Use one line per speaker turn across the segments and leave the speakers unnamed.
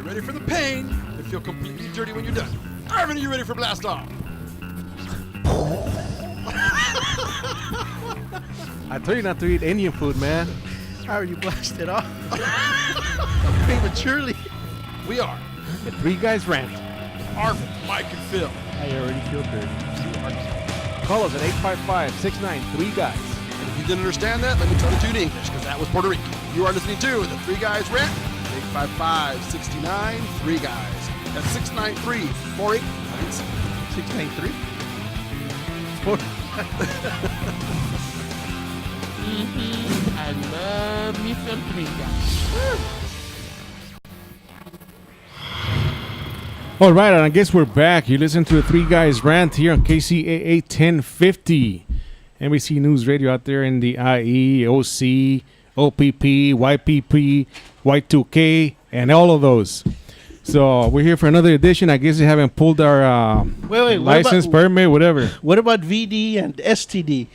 ready for the pain and feel completely dirty when you're done. Arvin, are you ready for blast off?
I told you not to eat Indian food, man.
How are you blasted off? Prematurely.
We are
The Three Guys Rant.
Arvin, Mike, and Phil.
I already feel dirty.
Call us at 855-693-GUYS.
And if you didn't understand that, let me try to do it in English, because that was Puerto Rican. You are listening to The Three Guys Rant. 855-69-3-GUYS. That's 693-4896.
693?
I love me some Three
All right, and I guess we're back. You listen to The Three Guys Rant here on KCAA 1050. NBC News Radio out there in the IE, OC, OPP, YPP, Y2K, and all of those. So we're here for another edition. I guess they haven't pulled our
Wait,
license, permit, whatever.
What about VD and STD?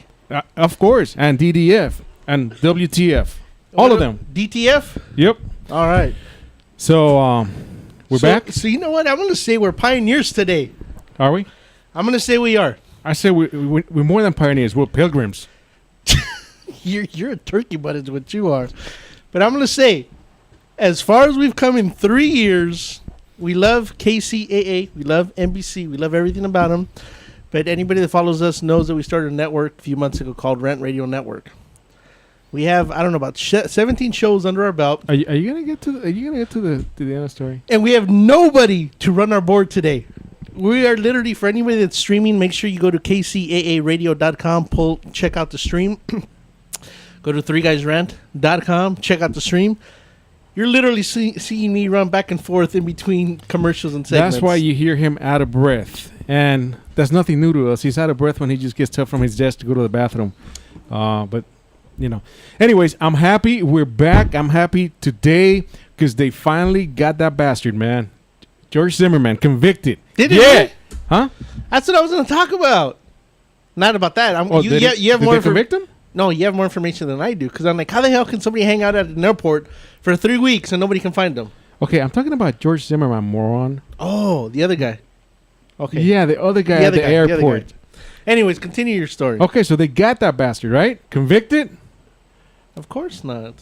Of course, and DDF and WTF. All of them.
DTF?
Yep.
All right.
So we're back.
So you know what? I'm going to say we're pioneers today.
Are we?
I'm going to say we are.
I say we're more than pioneers. We're pilgrims.
You're a turkey butt is what you are. But I'm going to say, as far as we've come in 3 years, we love KCAA, we love NBC, we love everything about them. But anybody that follows us knows that we started a network a few months ago called Rant Radio Network. We have, I don't know, about 17 shows under our belt.
Are you gonna get to the end of the story?
And we have nobody to run our board today. We are literally, for anybody that's streaming, make sure you go to kcaaradio.com, check out the stream. Go to 3guysrant.com, check out the stream. You're literally seeing me run back and forth in between commercials and segments.
That's why you hear him out of breath. And that's nothing new to us. He's out of breath when he just gets up from his desk to go to the bathroom. But, you know. Anyways, I'm happy. We're back. I'm happy today because they finally got that bastard, man. George Zimmerman, convicted.
Did he?
Yeah.
Really?
Huh?
That's what I was going to talk about. Not about that.
Did they convict him?
No, you have more information than I do. Because I'm like, how the hell can somebody hang out at an airport for 3 weeks and nobody can find them?
Okay, I'm talking about George Zimmerman, moron.
Oh, the other guy. Okay.
Yeah, the other guy at the airport.
Anyways, continue your story.
Okay, so they got that bastard, right? Convicted?
Of course not.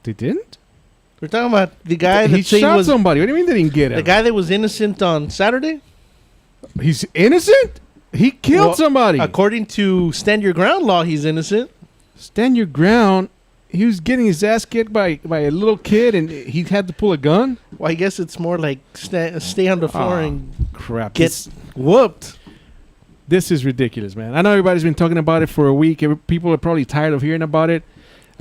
They didn't?
We're talking about the guy
He
that said
shot
was
somebody. What do you mean they didn't get him?
the guy that was innocent on Saturday.
He's innocent? He killed somebody.
According to Stand Your Ground law, he's innocent.
Stand your ground. He was getting his ass kicked by a little kid, and he had to pull a gun?
Well, I guess it's more like stay on the floor and
crap.
get whooped.
This is ridiculous, man. I know everybody's been talking about it for a week. People are probably tired of hearing about it.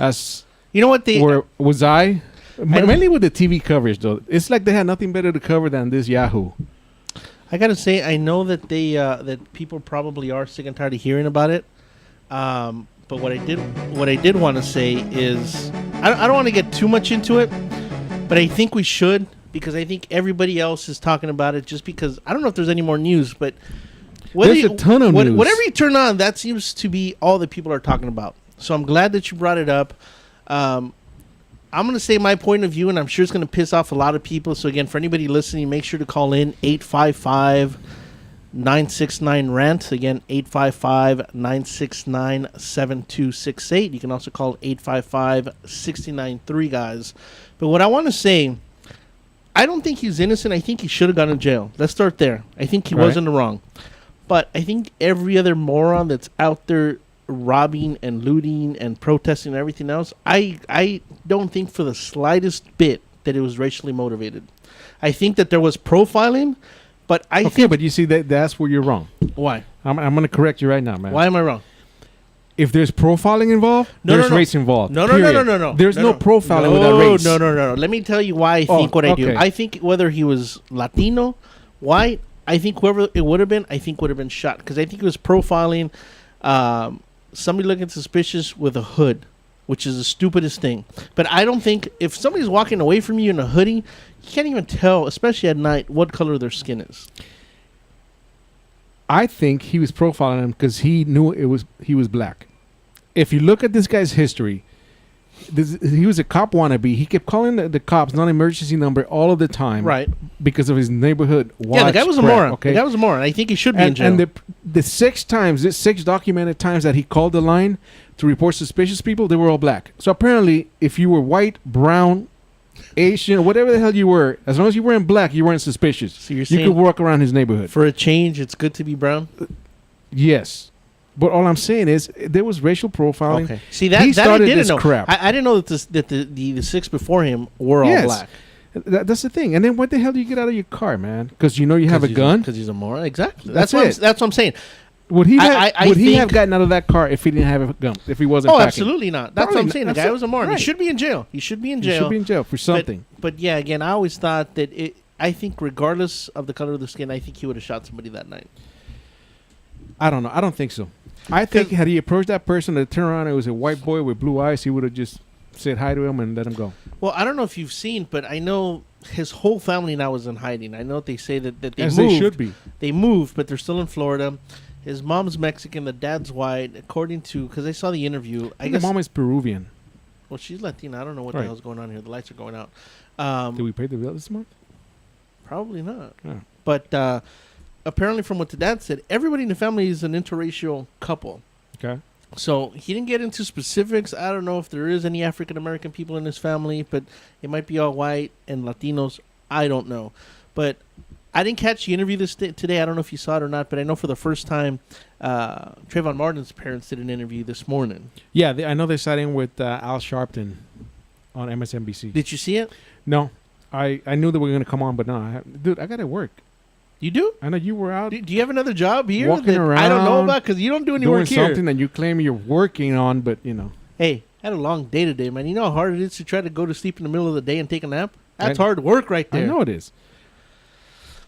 As
you know what they
or was I? Mainly with the TV coverage, though. It's like they had nothing better to cover than this Yahoo.
I gotta say, I know that they that people probably are sick and tired of hearing about it. But what I did want to say is I don't want to get too much into it, but I think we should because I think everybody else is talking about it. Just because I don't know if there's any more news, but
there's a ton of news.
Whatever you turn on, that seems to be all that people are talking about. So I'm glad that you brought it up. I'm going to say my point of view, and I'm sure it's going to piss off a lot of people. So, again, for anybody listening, make sure to call in 855-969-RANT. Again, 855-969-7268. You can also call 855-693-GUYS. But what I want to say, I don't think he's innocent. I think he should have gone to jail. Let's start there. I think he wasn't the wrong. But I think every other moron that's out there robbing and looting and protesting and everything else, I don't think for the slightest bit that it was racially motivated. I think that there was profiling, but
but you see that's where you're wrong.
Why?
I'm going to correct you right now, man.
Why am I wrong?
If there's profiling involved, there's race involved.
No.
There's no profiling without race.
No. Let me tell you why I think what I do. I think whether he was Latino, white, I think whoever it would have been, I think would have been shot because I think it was profiling. Somebody looking suspicious with a hood, which is the stupidest thing. But I don't think if somebody's walking away from you in a hoodie, you can't even tell, especially at night, what color their skin is.
I think he was profiling him because he knew he was black. If you look at this guy's history, he was a cop wannabe. He kept calling the cops non-emergency number all of the time,
Right.
Because of his neighborhood watch.
Yeah, the guy was a
crap,
moron.
Okay,
The guy was a moron. I think he should be in jail.
And the six documented times that he called the line to report suspicious people, they were all black. So apparently, if you were white, brown, Asian, whatever the hell you were, as long as you weren't black, you weren't suspicious.
So you're
you
saying
could walk around his neighborhood.
for a change, it's good to be brown?
Yes. But all I'm saying is there was racial profiling.
Okay. See, that
He
I
started
didn't
this
know.
crap.
I didn't know that the six before him were all
Yes.
black.
That's the thing. And then what the hell do you get out of your car, man? Because you know you have a gun?
Because he's a moron. Exactly.
That's
That's
it.
what I'm saying.
Would he have,
I
would he have
think-
gotten out of that car if he didn't have a gun? If he wasn't
Oh,
packing?
absolutely not. That's what I'm
Probably
saying. The
not.
guy
That's
was a moron.
right.
He should be in jail. He should be in
He
jail.
should be in jail for something.
But yeah, again, I always thought that I think regardless of the color of the skin, I think he would have shot somebody that night.
I don't know. I don't think so. I think had he approached that person to turn around and it was a white boy with blue eyes, he would have just said hi to him and let him go.
Well, I don't know if you've seen, but I know his whole family now is in hiding. I know they say that they
As
moved.
they should be.
They moved, but they're still in Florida. His mom's Mexican, the dad's white. According to, because I saw the interview, I
The
guess.
mom is Peruvian.
Well, she's Latina. I don't know what
Right.
the hell's going on here. The lights are going out.
Did we pay the bill this month?
Probably not.
Yeah.
But apparently, from what the dad said, everybody in the family is an interracial couple.
Okay.
So he didn't get into specifics. I don't know if there is any African American people in his family, but it might be all white and Latinos. I don't know. But I didn't catch the interview today. I don't know if you saw it or not, but I know for the first time, Trayvon Martin's parents did an interview this morning.
Yeah, I know they're siding with Al Sharpton on MSNBC.
Did you see it?
No. I knew they were going to come on, but no. Dude, I got to work.
You do?
I know you were out
Do you have another job here
walking
that I don't know
around,
about? Because you don't do any
doing
work here.
something that you claim you're working on, but, you know.
Hey, I had a long day today, man. You know how hard it is to try to go to sleep in the middle of the day and take a nap? That's
I-
hard work right there.
I know it is.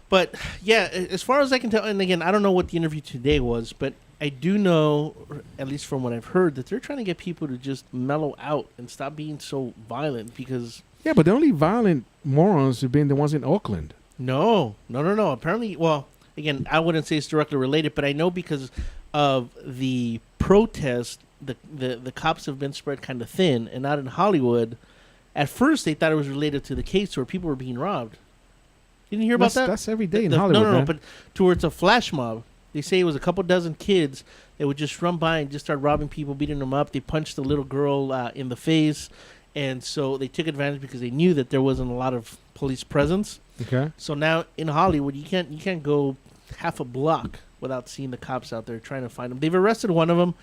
But yeah, as far as I can tell, and again, I don't know what the interview today was, but I do know, at least from what I've heard, that they're trying to get people to just mellow out and stop being so violent because...
Yeah, but the only violent morons have been the ones in Oakland.
No. Apparently, well, again, I wouldn't say it's directly related, but I know because of the protest, the cops have been spread kind of thin, and out in Hollywood, at first they thought it was related to the case where people were being robbed. You didn't hear about that?
That's every day in
The-
Hollywood,
No,
man.
but towards a flash mob. They say it was a couple dozen kids that would just run by and just start robbing people, beating them up. They punched a little girl in the face, and so they took advantage because they knew that there wasn't a lot of police presence.
Okay.
So now in Hollywood, you can't go half a block without seeing the cops out there trying to find them. They've arrested one of them,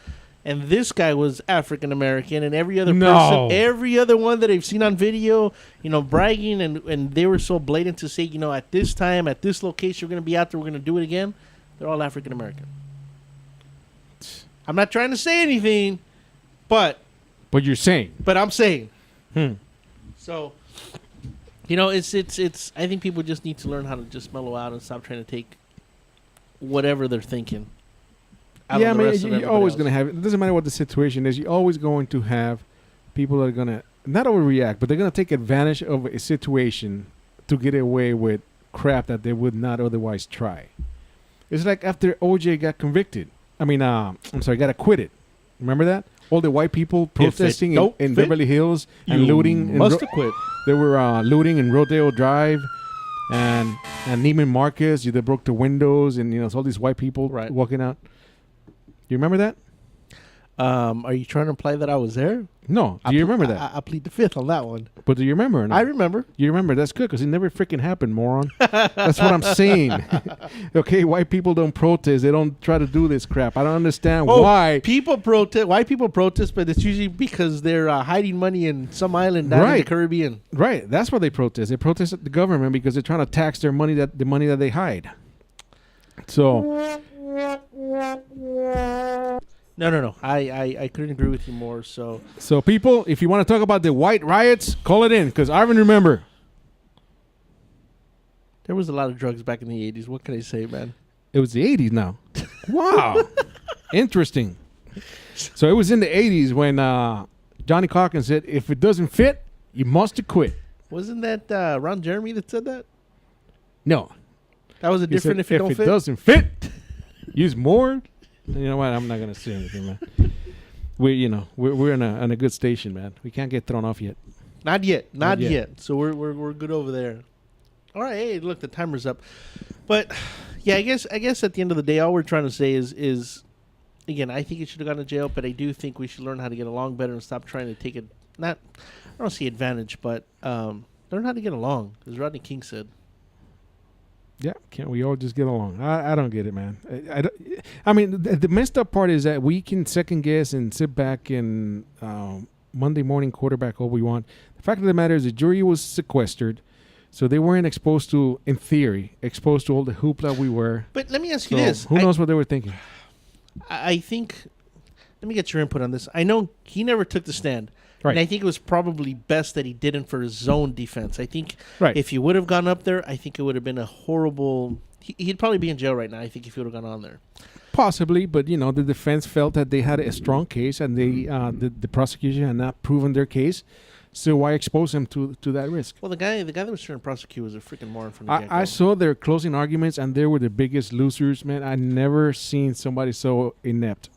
and this guy was African American, and every other person, every other one that I've seen on video, bragging, and they were so blatant to say, at this time, at this location, we're going to be out there, we're going to do it again. They're all African American. I'm not trying to say anything, but
you're saying.
But I'm saying.
Hmm.
So, it's. I think people just need to learn how to just mellow out and stop trying to take whatever they're thinking.
Yeah, I mean, you're always going to have it. It doesn't matter what the situation is. You're always going to have people that are going to not overreact, but they're going to take advantage of a situation to get away with crap that they would not otherwise try. It's like after OJ got convicted. I mean, got acquitted. Remember that? All the white people protesting in Beverly Hills and looting.
Must have quit.
They were looting in Rodeo Drive and Neiman Marcus. They broke the windows and all these white people walking out. You remember that?
Are you trying to imply that I was there?
No. Do you remember that?
I plead the fifth on that one.
But do you remember? Or not?
I remember.
You remember? That's good because it never freaking happened, moron. That's what I'm saying. Okay, white people don't protest. They don't try to do this crap. I don't understand why.
People protest. White people protest, but it's usually because they're hiding money in some island down in the Caribbean.
Right. That's why they protest. They protest at the government because they're trying to tax their money the money that they hide. So.
No. I couldn't agree with you more. So
people, if you want to talk about the white riots, call it in because I even remember.
there was a lot of drugs back in the 80s. What can I say, man?
It was the 80s now. Wow. Interesting. So it was in the 80s when Johnny Cochran said, if it doesn't fit, you must quit.
Wasn't that Ron Jeremy that said that?
No.
That was a different if it don't
If
fit?
it doesn't fit, use more. You know what? I'm not going to say anything, man. we're on a good station, man. We can't get thrown off yet.
Not yet.
Not yet.
So we're good over there. All right. Hey, look, the timer's up. But yeah, I guess at the end of the day, all we're trying to say is again, I think he should have gone to jail, but I do think we should learn how to get along better and stop trying to take it. I don't see advantage, but learn how to get along, as Rodney King said.
Yeah, can't we all just get along? I don't get it, man. I mean, the messed up part is that we can second guess and sit back and Monday morning quarterback all we want. The fact of the matter is the jury was sequestered, so they weren't exposed to, in theory, all the hoopla we were.
But let me ask you this.
Who knows what they were thinking?
I think, let me get your input on this. I know he never took the stand.
Right.
And I think it was probably best that he didn't for his zone defense. I think
if
he would have gone up there, I think it would have been a horrible... He'd probably be in jail right now, I think, if he would have gone on there.
Possibly, but, the defense felt that they had a strong case and they the prosecution had not proven their case. So why expose him to that risk?
Well, the guy that was trying to prosecute was a freaking moron from the get-go.
I saw their closing arguments, and they were the biggest losers, man. I never seen somebody so inept.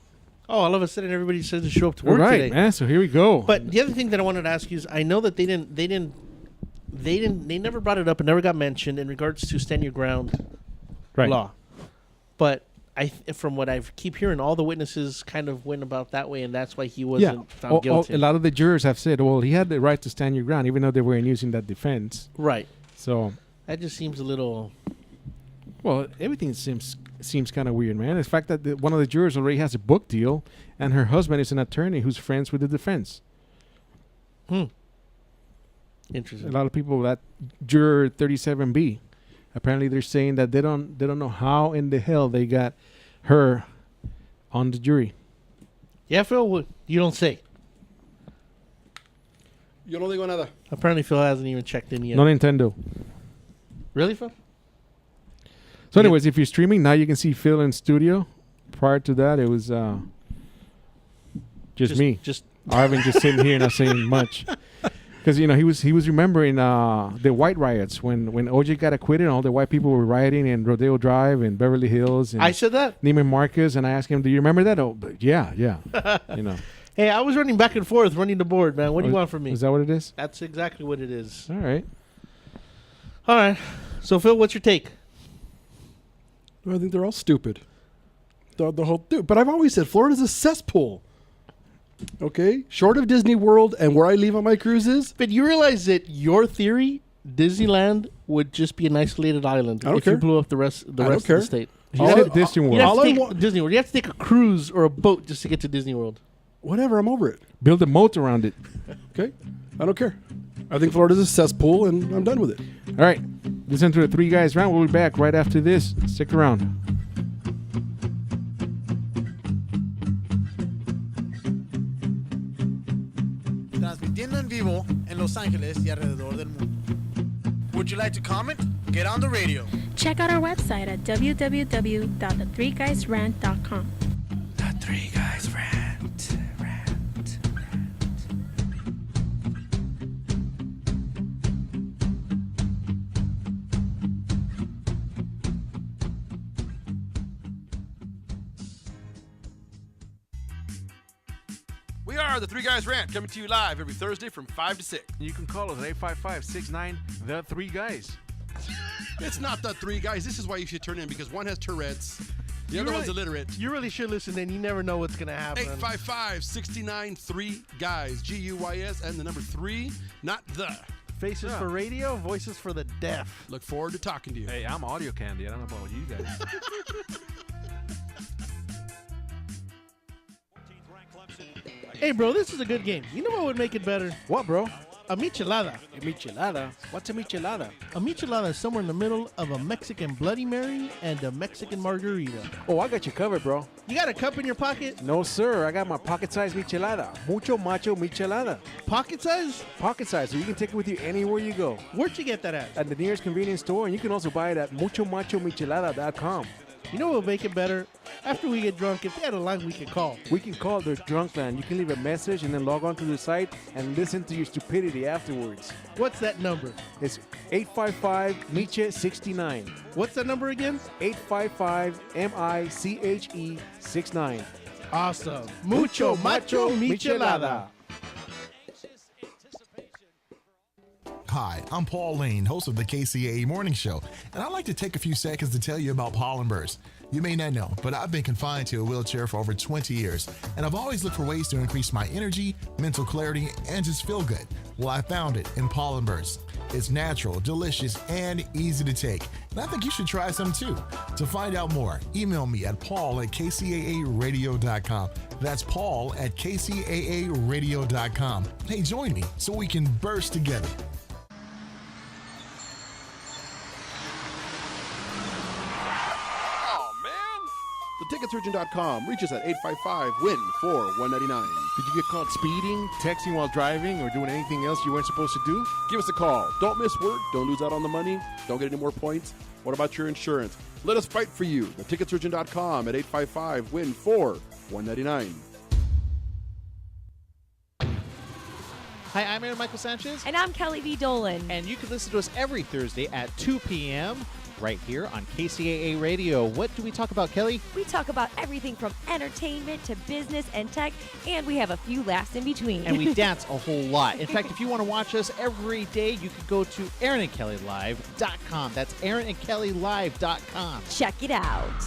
Oh, all of a sudden everybody says to show up to work
right,
today.
Man. So here we go.
But the other thing that I wanted to ask you is, I know that they never brought it up and never got mentioned in regards to stand your ground law. But from what I keep hearing, all the witnesses kind of went about that way, and that's why he wasn't found guilty.
A lot of the jurors have said, well, he had the right to stand your ground, even though they weren't using that defense.
Right.
So
that just seems a little...
Well, everything seems kind of weird, man. The fact that one of the jurors already has a book deal, and her husband is an attorney who's friends with the defense.
Interesting.
A lot of people, that juror 37B, apparently they're saying that they don't know how in the hell they got her on the jury.
Yeah, Phil, you don't say.
Yo no digo nada.
Apparently Phil hasn't even checked in yet.
No Nintendo.
Really, Phil?
So anyways, if you're streaming, now you can see Phil in studio. Prior to that, it was just me.
Just
Arvin just sitting here not saying much. Because, he was remembering the white riots when OJ got acquitted and all the white people were rioting in Rodeo Drive and Beverly Hills. And
I said that?
Neiman Marcus, and I asked him, do you remember that? Oh, but yeah.
Hey, I was running back and forth, running the board, man. What do you want from me?
Is that what it is?
That's exactly what it is.
All right.
So, Phil, what's your take?
I think they're all stupid. The whole dude. But I've always said Florida's a cesspool. Okay? Short of Disney World and where I leave on my cruises.
But you realize that your theory, Disneyland, would just be an isolated island
I don't
if
care.
you blew up the rest of the state.
You said Disney World.
You have to
All I
take
want-
Disney World. You have to take a cruise or a boat just to get to Disney World.
Whatever, I'm over it.
Build a moat around it.
Okay? I don't care. I think Florida's a cesspool and I'm done with it.
All right. Listen to the Three Guys Rant. We'll be back right after this. Stick around.
Transmitiendo en vivo en Los Ángeles y alrededor del mundo. Would you like to comment? Get on the radio.
Check out our website at www.the3guysrant.com.
The Three Guys Rant.
We are the Three Guys Rant, coming to you live every Thursday from 5 to 6.
You can call us at 855-69 The Three Guys.
It's not the Three Guys. This is why you should turn in, because one has Tourette's, the other one's illiterate.
You really should listen, and you never know what's going to happen.
855-69 3 Guys, Guys, and the number 3, not the.
Faces for radio, voices for the deaf.
Look forward to talking to you.
Hey, I'm audio candy. I don't know about you guys.
Hey, bro, this is a good game. You know what would make it better?
What, bro?
A michelada.
A michelada? What's a michelada?
A michelada is somewhere in the middle of a Mexican Bloody Mary and a Mexican margarita.
Oh, I got you covered, bro.
You got a cup in your pocket?
No, sir. I got my pocket-sized michelada. Mucho macho michelada.
Pocket size?
Pocket-sized, so you can take it with you anywhere you go.
Where'd you get that at?
At the nearest convenience store, and you can also buy it at muchomachomichelada.com.
You know what will make it better? After we get drunk, if they had a line we could call.
We can call the drunk line. You can leave a message and then log on to the site and listen to your stupidity afterwards.
What's that number?
It's 855-MICHE-69.
What's that number again?
855-MICHE-69.
Awesome. Mucho macho michelada.
Hi, I'm Paul Lane, host of the KCAA Morning Show, and I'd like to take a few seconds to tell you about pollen bursts. You may not know, but I've been confined to a wheelchair for over 20 years, and I've always looked for ways to increase my energy, mental clarity, and just feel good. Well, I found it in pollen bursts. It's natural, delicious, and easy to take, and I think you should try some too. To find out more, email me at paul@kcaaradio.com. That's paul@kcaaradio.com. Hey, join me so we can burst together.
Theticketsurgeon.com. Reach us at 855-WIN-4-199.
Did you get caught speeding, texting while driving, or doing anything else you weren't supposed to do?
Give us a call. Don't miss work. Don't lose out on the money. Don't get any more points. What about your insurance? Let us fight for you. Theticketsurgeon.com at 855-WIN-4-199.
Hi, I'm Aaron Michael Sanchez.
And I'm Kelly V. Dolan.
And you can listen to us every Thursday at 2 p.m. right here on KCAA Radio. What do we talk about, Kelly?
We talk about everything from entertainment to business and tech, and we have a few laughs in between.
And we dance a whole lot. In fact, if you want to watch us every day, you can go to AaronandKellyLive.com. That's AaronandKellyLive.com.
Check it out.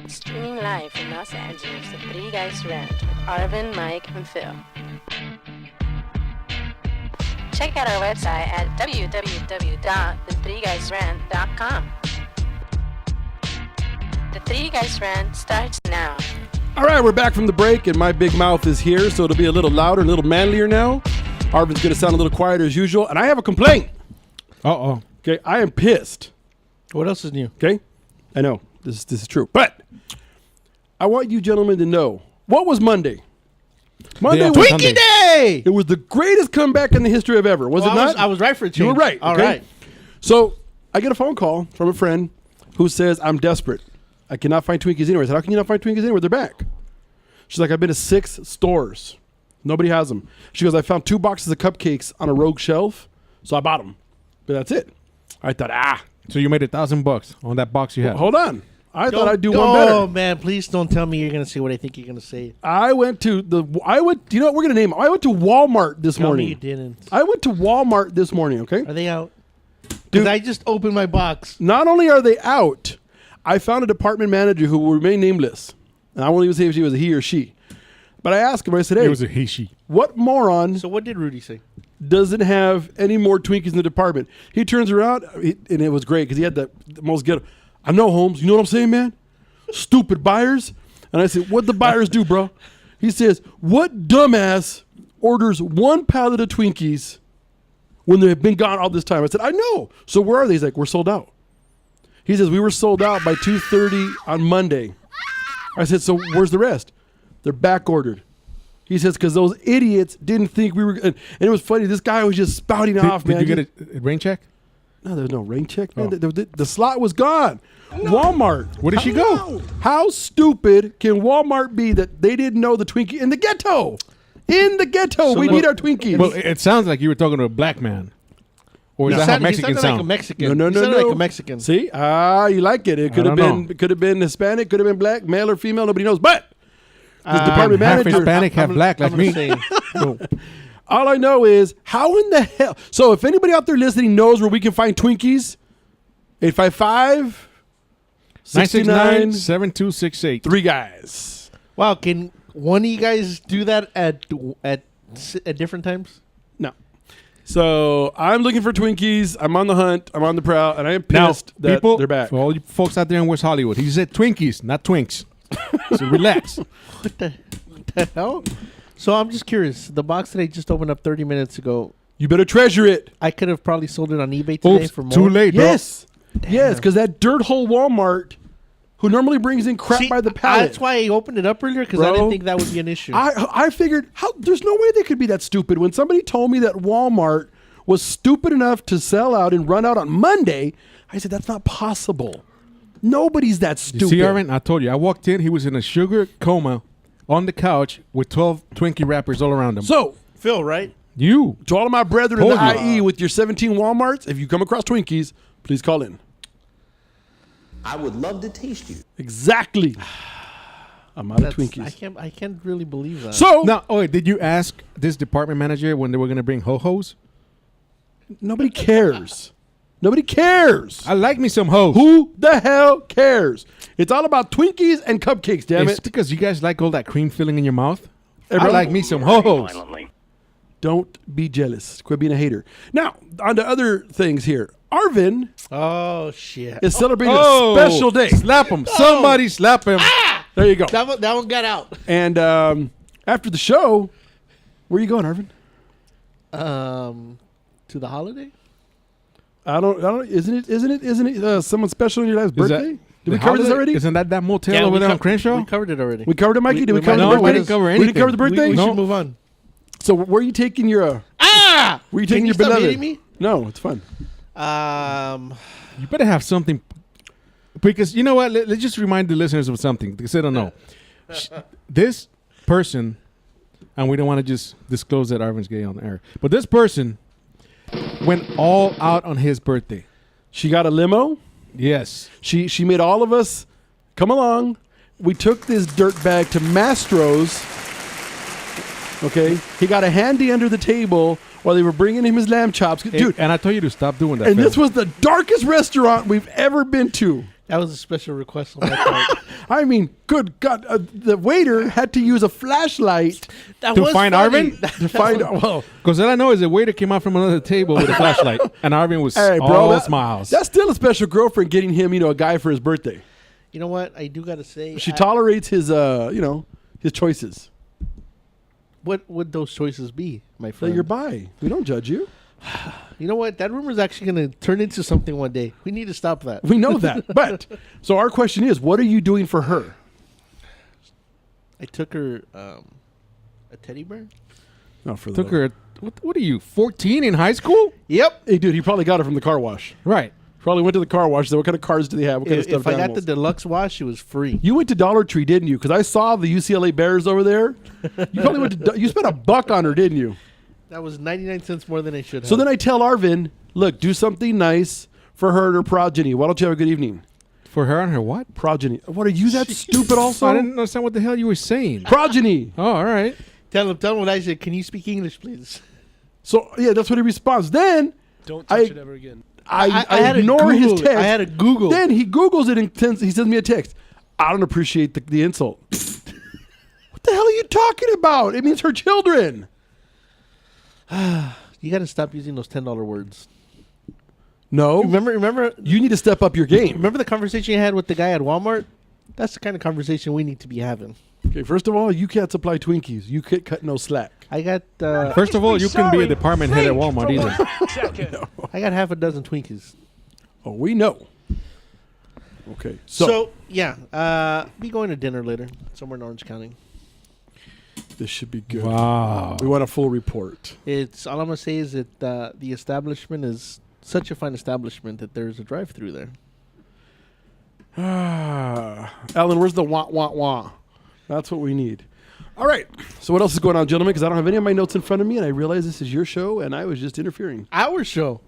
Streaming live from Los Angeles, the Three Guys Rant with Arvin, Mike, and Phil. Check out our website at www.the3guysrant.com. The Three Guys Rant starts now.
All right, we're back from the break, and my big mouth is here, so it'll be a little louder, a little manlier now. Arvin's going to sound a little quieter as usual, and I have a complaint.
Uh-oh.
Okay, I am pissed.
What else is new?
Okay, I know this is true, but I want you gentlemen to know what was Monday. Monday was
Twinkie Day!
It was the greatest comeback in the history of ever, was it not?
I was right for a change.
You were right.
All
okay?
right.
So I get a phone call from a friend who says, I'm desperate. I cannot find Twinkies anywhere. I said, how can you not find Twinkies anywhere? They're back. She's like, I've been to 6 stores. Nobody has them. She goes, I found 2 boxes of cupcakes on a rogue shelf, so I bought them. But that's it. I thought,
So you made $1,000 on that box you had.
hold on. I thought I'd do one better.
Oh, man, please don't tell me you're going to say what I think you're going to say.
You know what? We're going to name it. I went to Walmart this
Tell
morning.
me you didn't.
I went to Walmart this morning, okay?
Are they out?
Dude.
Because I just opened my box.
Not only are they out, I found a department manager who will remain nameless. And I won't even say if she was a he or she. But I asked him, I said, hey,
It was a he-she.
what moron
So what did Rudy say?
doesn't have any more Twinkies in the department? He turns around, and it was great because he had the most ghetto. I know, Holmes. You know what I'm saying, man? Stupid buyers. And I said, what'd the buyers do, bro? He says, what dumbass orders 1 pallet of Twinkies when they've been gone all this time? I said, I know. So where are they? He's like, we're sold out. He says, we were sold out by 2:30 on Monday. I said, so where's the rest? They're back ordered. He says, because those idiots didn't think we were. And it was funny. This guy was just spouting off, man.
Did you get a rain check?
No, there was no rain check, man.
Oh.
The slot was gone. Walmart.
Where did she go?
How stupid can Walmart be that they didn't know the Twinkie in the ghetto? In the ghetto, we need our Twinkies.
Well, it sounds like you were talking to a black man. Or is that how Mexicans
He
sound?
like a Mexican.
No.
He sounded like a Mexican.
See, you like it. It could have
don't
been. Could have been Hispanic. Could have been black, male or female. Nobody knows. But this
I'm
department
half
manager.
Hispanic, half black, like
I'm
me.
gonna say,
All I know is how in the hell. So if anybody out there listening knows where we can find Twinkies, 855 69
969-7268.
3 guys.
wow, can one of you guys do that at different times?
No. So I'm looking for Twinkies. I'm on the hunt. I'm on the prowl, and I am
Now,
pissed that
people,
they're back.
for all you folks out there in West Hollywood, he said Twinkies, not Twinks. So relax.
What the hell? So I'm just curious. The box that I just opened up 30 minutes ago,
You better treasure it.
I could have probably sold it on eBay today
Oops,
for more.
too late, bro.
Yes. Yes, because that dirt hole Walmart, who normally brings in crap
See,
by the pallet.
That's why I opened it up earlier, because I
Bro.
didn't think that would be an issue.
I figured, there's no way they could be that stupid. When somebody told me that Walmart was stupid enough to sell out and run out on Monday, I said, that's not possible. Nobody's that
You
stupid.
see, Arvin, I told you. I walked in. He was in a sugar coma on the couch with 12 Twinkie wrappers all around him.
So,
Phil, right?
You.
to all of my brethren in
Told
the
you.
IE with your 17 Walmarts, if you come across Twinkies, please call in.
I would love to taste you.
Exactly. I'm out of Twinkies.
I can't really believe that.
So
Now, did you ask this department manager when they were going to bring ho-hos?
nobody cares. Nobody cares.
I like me some hoes.
Who the hell cares? It's all about Twinkies and cupcakes, damn
It's
it.
because you guys like all that cream filling in your mouth. I
Everyone-
like me some ho-hos.
Don't be jealous. Quit being a hater. Now, on to other things here. Arvin
Oh shit!
is celebrating a special day.
Slap him. Somebody slap him.
There you go.
That one got out.
And after the show, where are you going, Arvin?
To the holiday.
I don't. Isn't it someone special in your last
Is that
birthday? Did
the
we cover this
holiday?
already?
Isn't that motel
Yeah,
over
we
there on
co-
Crenshaw?
We covered it already.
We covered it, Mikey. Did we cover the
no,
birthday?
we didn't cover
We didn't cover the
anything.
birthday.
We
No.
should move on.
So where are you taking your?
Ah!
Where are you
Can
taking
you
your
stop
beloved?
hitting me?
No, it's fun.
You better have something. Because you know what? Let's just remind the listeners of something because they don't know. This person, and we don't want to just disclose that Arvin's gay on air, but this person went all out on his birthday.
She got a limo.
Yes.
She made all of us come along. We took this dirt bag to Mastro's. Okay, he got a handy under the table while they were bringing him his lamb chops, dude.
And I told you to stop doing that.
And
Phil.
this was the darkest restaurant we've ever been to.
That was a special request on my part.
I mean, good God, the waiter had to use a flashlight
That
To
was
find
funny.
Arvin?
to find. Well,
Because all I know is the waiter came out from another table with a flashlight, and Arvin was
hey, bro,
all smiles.
that's still a special girlfriend getting him, a guy for his birthday.
You know what? I do gotta say,
She tolerates his, his choices.
what would those choices be, my
So
friend?
you're bi. We don't judge you.
You know what? That rumor is actually gonna turn into something one day. We need to stop that.
We know that. But so our question is, what are you doing for her?
I took her a teddy bear.
No, for
Took her. What are you? 14 in high school?
Yep.
Hey, dude, he probably got it from the car wash.
Right.
Probably went to the car wash. Said, what kind of cars do they have? What kind of stuff?
If I got the deluxe wash, it was free.
You went to Dollar Tree, didn't you? Because I saw the UCLA Bears over there. You probably went to. You spent $1 on her, didn't you?
That was 99 cents more than I should have.
So then I tell Arvin, look, do something nice for her and her progeny. Why don't you have a good evening?
For her and her what?
Progeny. What, are you that stupid also?
I didn't understand what the hell you were saying.
Progeny.
Oh, all right.
Tell him what I said. Can you speak English, please?
So, yeah, that's what he responds. Then
Don't touch it ever again.
I
had to
ignore his
Google it.
text.
I had to Google.
Then he Googles it and he sends me a text. I don't appreciate the insult. What the hell are you talking about? It means her children.
You got to stop using those $10 words.
No.
Remember,
You need to step up your game.
remember the conversation you had with the guy at Walmart? That's the kind of conversation we need to be having.
Okay, first of all, you can't supply Twinkies. You can't cut no slack.
I got
First of all, you can be a department head at Walmart either.
I got half a dozen Twinkies.
Oh, we know. Okay.
So yeah, be going to dinner later somewhere in Orange County.
This should be good.
Wow.
We want a full report.
It's all I'm gonna say is that the establishment is such a fine establishment that there's a drive-through there.
Alan, where's the wah, wah, wah? That's what we need. All right. So what else is going on, gentlemen? Because I don't have any of my notes in front of me, and I realize this is your show, and I was just interfering.
Our show.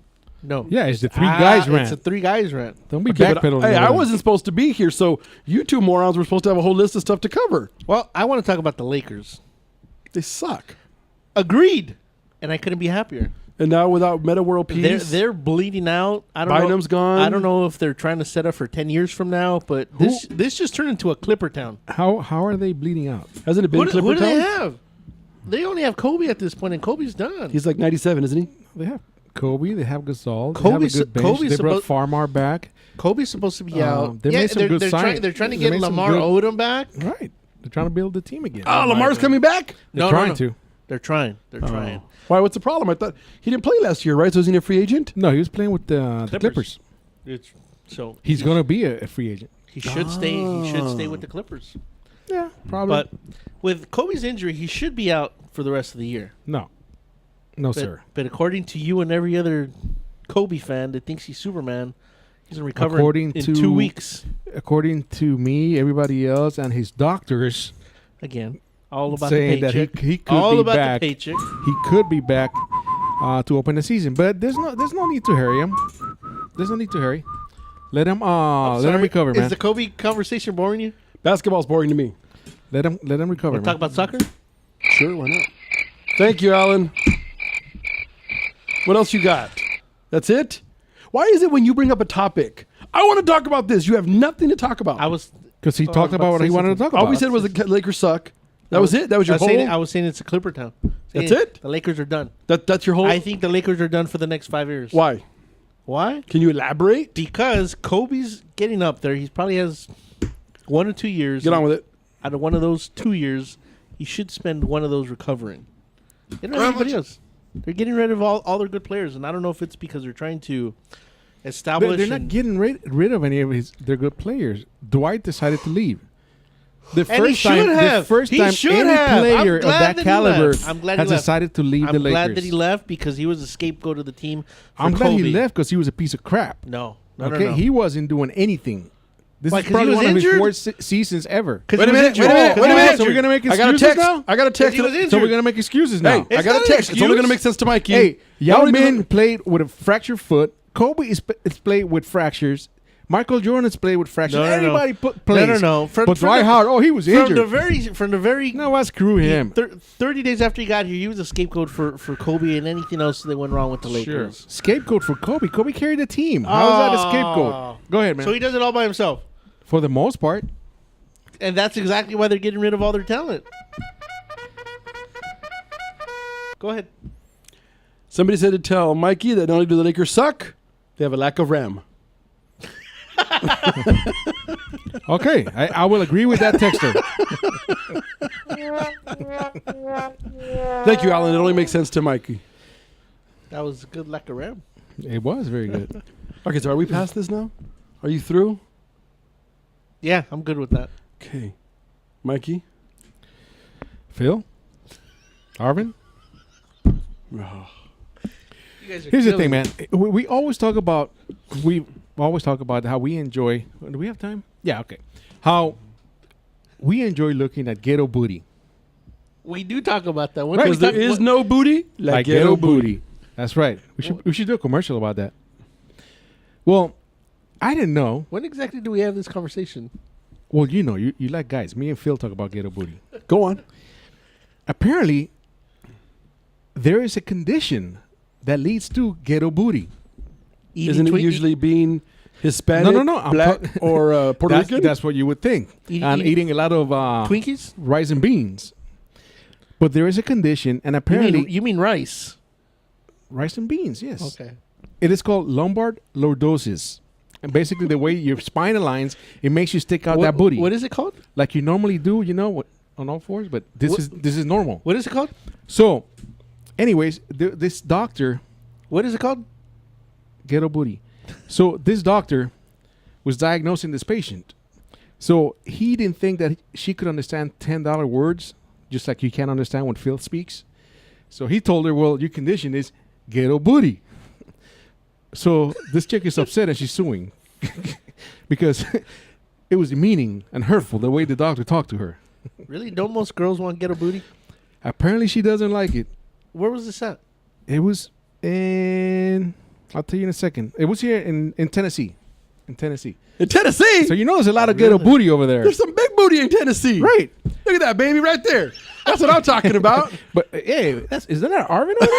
No.
Yeah, it's the three guys rant.
It's a three guys rant.
Don't be
Okay, but,
backpedaling.
hey, I
over
wasn't supposed to be here, so you two morons were supposed to have a whole list of stuff to cover.
Well, I want to talk about the Lakers.
They suck.
Agreed. And I couldn't be happier.
And now without Meta World Peace,
They're bleeding out. I don't
Bynum's
know.
gone.
I don't know if they're trying to set up for 10 years from now, but this just turned into a Clipper town.
How are they bleeding out?
hasn't it been
Who
Clipper
do they
Town?
have? They only have Kobe at this point, and Kobe's done.
He's like 97, isn't he?
They have Kobe. They have Gasol. They
Kobe's-
have a good bench.
Kobe's
They brought
suppo-
Farmar back.
Kobe's supposed to be out.
They made some good
they're
sign-
they're trying to
they
get
made some
Lamar
good-
Odom back.
Right. They're trying to build the team again.
Oh, Lamar's coming back?
They're trying to.
They're trying. They're trying.
Why? What's the problem? I thought he didn't play last year, right? So is he a free agent?
No, he was playing with the Clippers.
So
He's going to be a free agent.
he should stay. He should stay with the Clippers.
Yeah, probably.
But with Kobe's injury, he should be out for the rest of the year.
No,
But,
sir.
but according to you and every other Kobe fan that thinks he's Superman, he's gonna recover
According
in
to
2 weeks.
According to me, everybody else, and his doctors
Again, all about
saying
the
that
paycheck.
he could
all
be
about
back.
the paycheck.
He could be back to open the season, but there's no need to hurry him. There's no need to hurry. Let him recover, man.
Is the Kobe conversation boring you?
Basketball's boring to me.
Let him recover.
Want to talk about soccer?
Sure, why not? Thank you, Alan. What else you got? That's it? Why is it when you bring up a topic, I want to talk about this, you have nothing to talk about?
Because he talked about what he wanted to talk about.
All we said was the Lakers suck. That was it? That was your whole...
I was saying it's a Clipper town.
That's it?
The Lakers are done.
That's your whole...
I think the Lakers are done for the next 5 years.
Why?
Why?
Can you elaborate?
Because Kobe's getting up there. He probably has 1 or 2 years.
Get on with it.
Out of one of those 2 years, he should spend one of those recovering. They don't have anybody else. They're getting rid of all their good players, and I don't know if it's because they're trying to establish.
They're not getting rid of any of their good players. Dwight decided to leave. The first time any player of that caliber has decided to leave the Lakers.
I'm glad that he left because he was a scapegoat of the team.
I'm glad he left because he was a piece of crap.
No.
He wasn't doing anything. This is
'cause
probably
he was
one
injured?
of his worst seasons ever.
Wait a minute.
So we're gonna make excuses now?
I got a text.
So we're gonna make excuses now.
Hey, I got a text. It's only gonna make sense to Mikey.
Hey, Yao Ming played with a fractured foot. Kobe is played with fractures. Michael Jordan is played with fractures. Everybody plays.
No.
But Dwight Howard, he was injured.
From the very.
No, screw him.
30 days after he got here, he was a scapegoat for Kobe and anything else that went wrong with the Lakers.
Sure. Scapegoat for Kobe. Kobe carried the team. How is that a scapegoat? Go ahead, man.
So he does it all by himself.
For the most part.
And that's exactly why they're getting rid of all their talent. Go ahead.
Somebody said to tell Mikey that not only do the Lakers suck, they have a lack of RAM.
Okay, I will agree with that texter.
Thank you, Alan. It only makes sense to Mikey.
That was a good lack of RAM.
It was very good.
Okay, so are we past this now? Are you through?
Yeah, I'm good with that.
Okay. Mikey?
Phil? Arvin?
Oh.
Here's the thing, man. We always talk about how we enjoy. Do we have time? Yeah, okay. How we enjoy looking at ghetto booty.
We do talk about that.
Because there is no booty like ghetto booty.
That's right. We should do a commercial about that. Well, I didn't know.
When exactly do we have this conversation?
Well, you know, you like guys. Me and Phil talk about ghetto booty.
Go on.
Apparently, there is a condition that leads to ghetto booty.
Isn't it usually being Hispanic, black, or Puerto Rican?
That's what you would think. Eating a lot of
Twinkies,
rice and beans. But there is a condition, and apparently...
You mean rice?
Rice and beans, yes.
Okay.
It is called lumbar lordosis. And basically, the way your spine aligns, it makes you stick out that booty.
What is it called?
Like you normally do, on all fours, but this is normal.
What is it called?
So, anyways, this doctor...
What is it called?
Ghetto booty. So, this doctor was diagnosing this patient. So, he didn't think that she could understand $10 words, just like you can't understand when Phil speaks. So, he told her, well, your condition is ghetto booty. So this chick is upset and she's suing because it was demeaning and hurtful the way the doctor talked to her.
Really? Don't most girls want ghetto booty?
Apparently she doesn't like it.
Where was this at?
It was in... I'll tell you in a second. It was here in Tennessee. In Tennessee.
In Tennessee?
So you know there's a lot of ghetto booty over there.
There's some big booty in Tennessee.
Right.
Look at that, baby, right there. That's what I'm talking about.
But, hey, isn't that Arvin over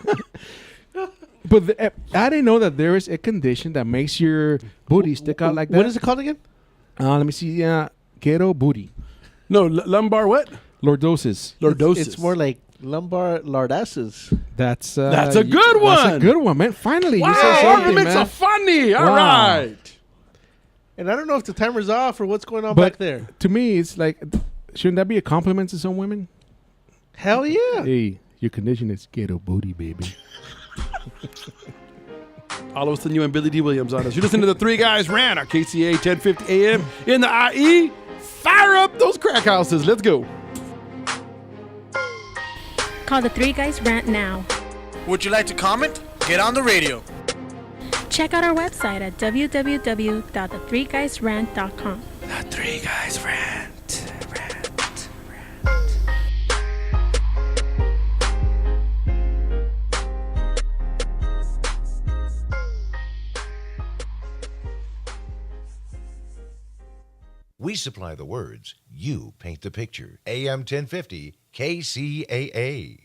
there? But I didn't know that there is a condition that makes your booty stick out like that.
What is it called again?
Let me see. Ghetto booty.
No, lumbar what?
Lordosis.
It's more like lumbar lardasses.
That's
a good one.
That's a good one, man. Finally,
wow,
you said something,
man. So funny. All right.
And I don't know if the timer's off or what's going on
but
back there.
To me, it's like, shouldn't that be a compliment to some women?
Hell yeah.
Hey, your condition is ghetto booty, baby.
All of a sudden, you and Billy D. Williams on us. You listen to the Three Guys Rant on KCAA 1050 AM in the IE. Fire up those crack houses. Let's go.
Call the Three Guys Rant now.
Would you like to comment? Get on the radio.
Check out our website at www.the3guysrant.com.
The Three Guys Rant.
We supply the words. You paint the picture. AM 1050 KCAA.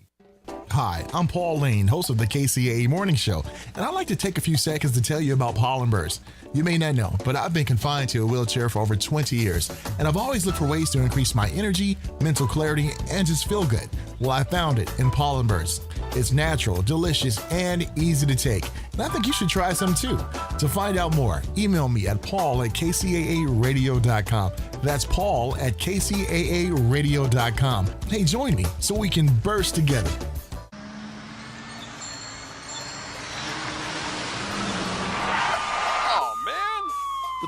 Hi, I'm Paul Lane, host of the KCAA Morning Show, and I'd like to take a few seconds to tell you about pollen bursts. You may not know, but I've been confined to a wheelchair for over 20 years, and I've always looked for ways to increase my energy, mental clarity, and just feel good. Well, I found it in pollen bursts. It's natural, delicious, and easy to take, and I think you should try some too. To find out more, email me at paul@kcaaradio.com. That's paul@kcaaradio.com. Hey, join me so we can burst together.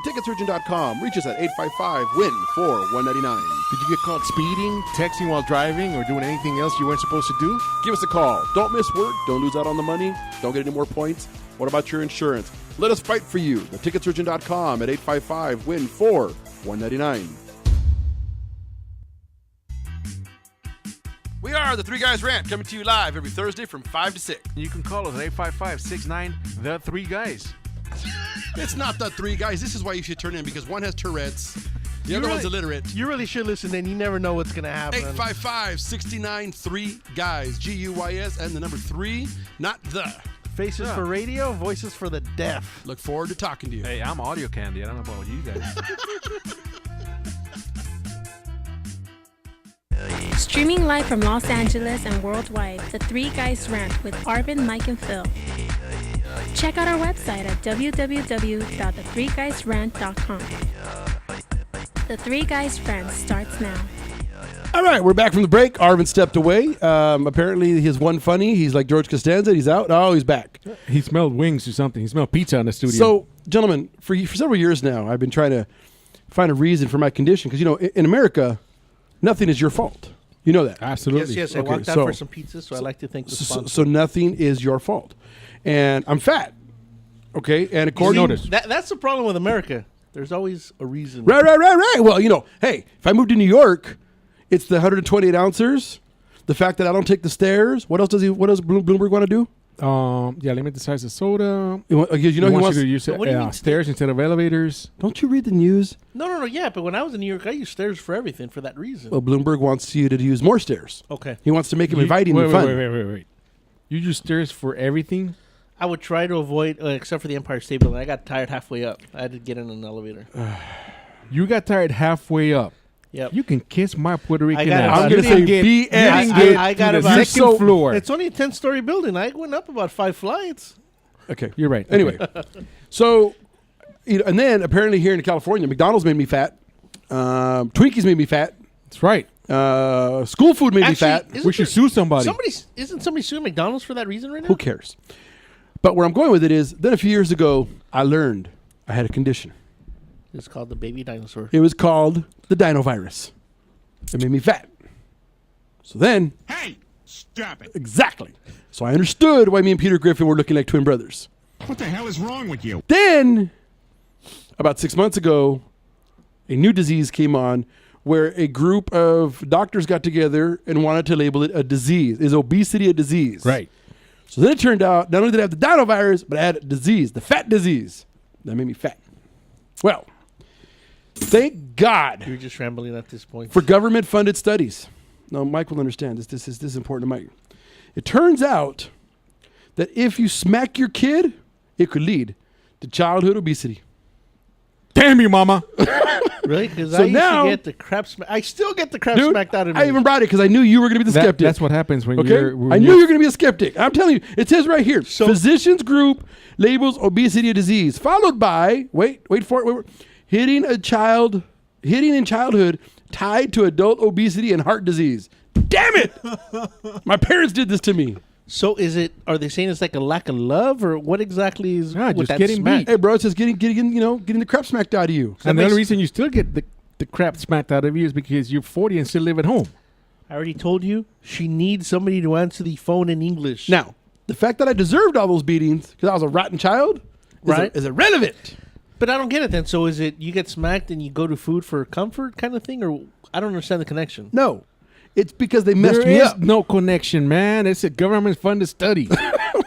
TheTicketSurgeon.com. Reach us at 855-WIN-4199.
Did you get caught speeding, texting while driving, or doing anything else you weren't supposed to do?
Give us a call. Don't miss work. Don't lose out on the money. Don't get any more points. What about your insurance? Let us fight for you. TheTicketSurgeon.com at 855-WIN-4199. We are the Three Guys Rant, coming to you live every Thursday from 5 to 6.
You can call us at 855-69-THE3GUYS.
It's not the three guys. This is why you should turn in, because one has Tourette's, the other one's illiterate.
You really should listen, and you never know what's going to happen.
855-69-3-GUYS, G-U-Y-S, and the number 3, not the.
Faces for radio, voices for the deaf.
Look forward to talking to you.
Hey, I'm audio candy. I don't know about you guys.
Streaming live from Los Angeles and worldwide, The Three Guys Rant with Arvin, Mike, and Phil. Check out our website at www.the3guysrant.com. The Three Guys Rant starts now.
All right, we're back from the break. Arvin stepped away. Apparently, his one funny. He's like George Costanza. He's out. Oh, he's back.
He smelled wings or something. He smelled pizza in the studio.
So, gentlemen, for several years now, I've been trying to find a reason for my condition. Because, in America, nothing is your fault. You know that.
Absolutely.
Yes, I walked out for some pizza, so I like to thank the sponsor.
So nothing is your fault. And I'm fat. Okay? And according
to... That's the problem with America. There's always a reason.
Right. Well, hey, if I moved to New York, it's the 128 ounces, the fact that I don't take the stairs. What else does Bloomberg want to do?
Limit the size of soda.
He wants you to
use stairs instead of elevators.
Don't you read the news?
No. Yeah, but when I was in New York, I used stairs for everything for that reason.
Well, Bloomberg wants you to use more stairs.
Okay.
He wants to make them inviting and fun.
Wait. You use stairs for everything?
I would try to avoid, except for the Empire State Building. I got tired halfway up. I had to get in an elevator.
You got tired halfway up.
Yep.
You can kiss my Puerto Rican
ass.
I'm
going to say BS.
I got
the
about
second floor.
It's only a 10-story building. I went up about 5 flights.
Okay.
You're right.
Anyway. So, and then apparently here in California, McDonald's made me fat. Twinkies made me fat.
That's right.
School food made me fat.
We should sue somebody.
Isn't somebody suing McDonald's for that reason right now?
Who cares? But where I'm going with it is, then a few years ago, I learned I had a condition.
It's called the baby dinosaur.
It was called the dino virus. It made me fat. So then...
Hey, stop it.
Exactly. So I understood why me and Peter Griffin were looking like twin brothers.
What the hell is wrong with you?
Then, about 6 months ago, a new disease came on where a group of doctors got together and wanted to label it a disease. Is obesity a disease?
Right.
So then it turned out, not only did I have the dino virus, but I had a disease, the fat disease. That made me fat. Well, thank God.
You're just rambling at this point.
For government-funded studies. No, Mike will understand. This is important to Mike. It turns out that if you smack your kid, it could lead to childhood obesity.
Damn you, mama.
Really? Because
So
I used
now-
to get the crap I still get the crap
Dude,
smacked out of me.
I even brought it because I knew you were going to be the skeptic.
That's what happens when
Okay?
you're...
I knew you were going to be a skeptic. I'm telling you, it says right here, physicians group labels obesity a disease, followed by, wait for it, hitting in childhood tied to adult obesity and heart disease. Damn it! My parents did this to me.
So are they saying it's like a lack of love, or what exactly is with
just
that
getting
smack?
beat.
Hey, bro, it's just getting the crap smacked out of you.
And the only reason you still get the crap smacked out of you is because you're 40 and still live at home.
I already told you, she needs somebody to answer the phone in English.
Now, the fact that I deserved all those beatings because I was a rotten child is irrelevant.
But I don't get it then. So is it you get smacked and you go to food for comfort kind of thing? Or I don't understand the connection.
No. It's because they messed
There
me
is
up.
no connection, man. It's a government-funded study.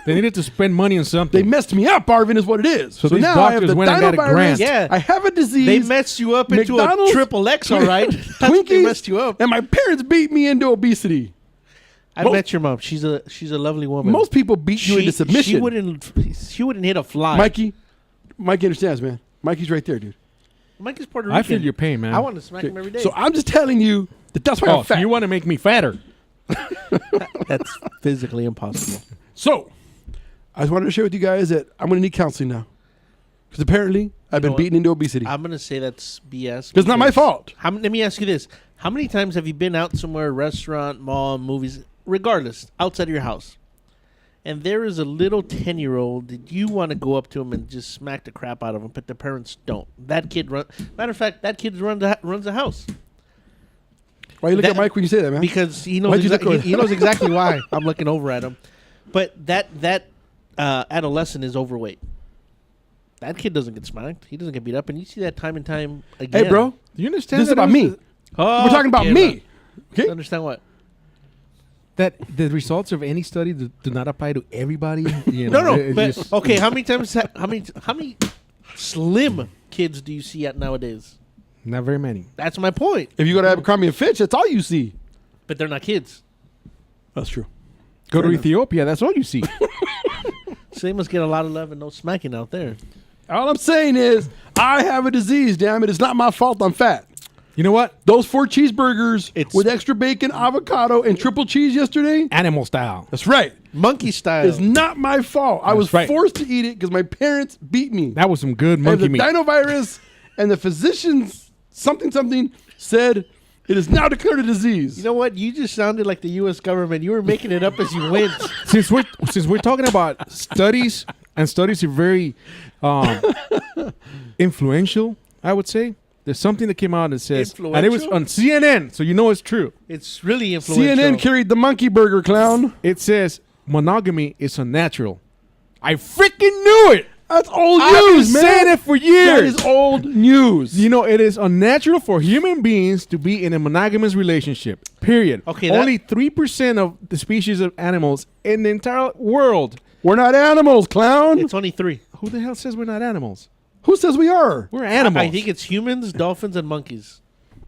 They needed to spend money on
They
something.
messed me up, Arvin, is what it is.
So these
now I have
doctors
the
went and got a
dino
grant.
virus.
Yeah.
I have a disease.
They messed you up into
McDonald's-
a triple X, all right? That's what they
Twinkies,
messed you up.
and my parents beat me into obesity.
I met your mom. She's a lovely woman.
Most people beat you into submission.
She wouldn't hit a fly.
Mikey understands, man. Mikey's right there, dude.
Mikey's Puerto Rican.
I feel your pain, man.
I want to smack him every day.
So I'm just telling you that that's why I'm
so
fat.
you want to make me fatter?
That's physically impossible.
So I just wanted to share with you guys that I'm going to need counseling now. Because apparently I've been beaten into obesity.
I'm going to say that's BS.
It's not my fault.
Let me ask you this. How many times have you been out somewhere, restaurant, mall, movies, regardless, outside of your house, and there is a little 10-year-old that you want to go up to him and just smack the crap out of him, but the parents don't? That kid matter of fact, that kid runs the house.
Why you look at Mike when you say that, man?
Because he knows,
Why'd you look over
he knows exactly why I'm looking over at him. But that adolescent is overweight. That kid doesn't get smacked. He doesn't get beat up. And you see that time and time again.
Hey, bro.
Do you understand
This is
that
about me.
Oh,
We're talking about me. Okay?
Understand what?
That the results of any study do not apply to everybody. You
No,
know,
no.
it
But
just-
okay, how many slim kids do you see at nowadays?
not very many.
That's my point.
If you go to Abercrombie and Fitch, that's all you see.
But they're not kids.
That's true.
Go
Fair
to
enough.
Ethiopia. That's all you see.
So they must get a lot of love and no smacking out there.
All I'm saying is I have a disease, damn it. It's not my fault I'm fat.
You know what?
Those 4 cheeseburgers with extra bacon, avocado, and triple cheese yesterday.
Animal style.
That's right.
Monkey style.
It's not my fault. I was
right.
forced to eat it because my parents beat me.
That was some good
And
monkey
the
meat.
dino virus and the physicians something said it is now declared a disease.
You know what? You just sounded like the U.S. government. You were making it up as you went.
since we're talking about studies, and studies are very influential, I would say. There's something that came out that says, and it was on CNN, so you know it's true.
It's really influential.
CNN carried the monkey burger, clown.
It says monogamy is unnatural. I freaking knew it.
That's old
I've been
news, man.
saying it for years.
That is old news.
You know, it is unnatural for human beings to be in a monogamous relationship. Period.
Okay,
only 3% of the species of animals in the entire world.
We're not animals, clown.
It's only 3.
Who the hell says we're not animals?
Who says we are?
We're animals.
I think it's humans, dolphins, and monkeys.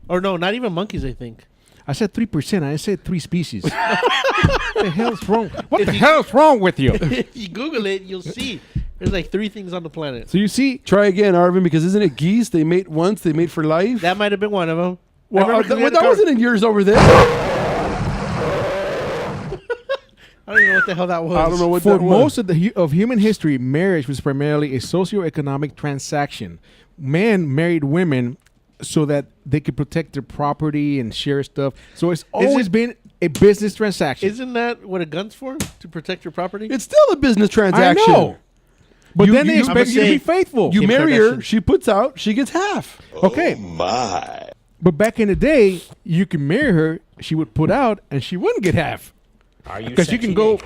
Or no, not even monkeys, I think.
I said 3%. I said 3 species. What the hell's wrong? What the hell's wrong with you?
If you Google it, you'll see. There's like 3 things on the planet.
So you see,
Try again, Arvin, because isn't it geese? They mate once, they mate for life.
That might have been one of them.
Well, that wasn't in yours over there.
I don't even know what the hell that was.
I don't know what
for
that was.
most of human history, marriage was primarily a socioeconomic transaction. Men married women so that they could protect their property and share stuff. So it's always been a business transaction.
Isn't that what a gun's for? To protect your property?
It's still a business transaction.
I know. But then they expect you to be faithful.
You
Kim
marry her,
Kardashian.
she puts out, she gets half.
Okay. But back in the day, you can marry her, she would put out, and she wouldn't get half.
Are you
Because you can go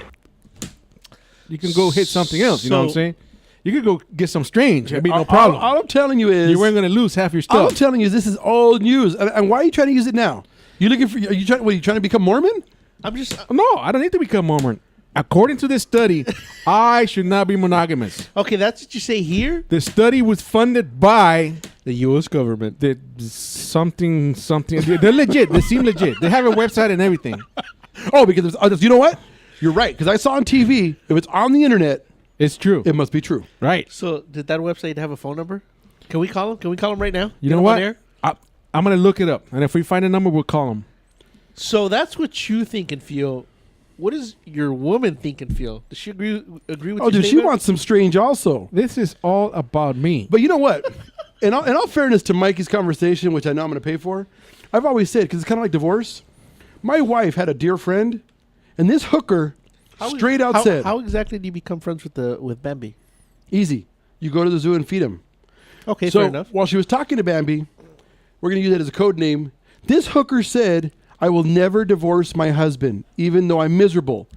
hit something else. You know what I'm
So-
saying? You could go get some strange. It'd be no
All-
problem.
All I'm telling you is
You weren't going to lose half your
all I'm
stuff.
telling you is this is old news. And why are you trying to use it now? You looking for? Are you trying? What, are you trying to become Mormon?
I'm just
No, I don't need to become Mormon. According to this study, I should not be monogamous.
okay. That's what you say here.
The study was funded by
The U.S. government.
the something. They're legit. They seem legit. They have a website and everything.
Oh, because you know what? You're right. Because I saw on TV. If it's on the internet,
It's true.
it must be true.
Right.
So did that website have a phone number? Can we call him? Can we call him right now?
You
Get
know
him
what?
on air?
I'm going to look it up. And if we find a number, we'll call them.
So that's what you think and feel. What does your woman think and feel? Does she agree with
Oh,
your
dude, she
statement?
wants some strange also.
This is all about me.
But you know what? In all fairness to Mikey's conversation, which I know I'm going to pay for, I've always said, because it's kind of like divorce, my wife had a dear friend, and this hooker straight out said,
How exactly do you become friends with Bambi?
easy. You go to the zoo and feed him.
Okay,
So
fair enough.
while she was talking to Bambi, we're going to use that as a code name. This hooker said, I will never divorce my husband, even though I'm miserable.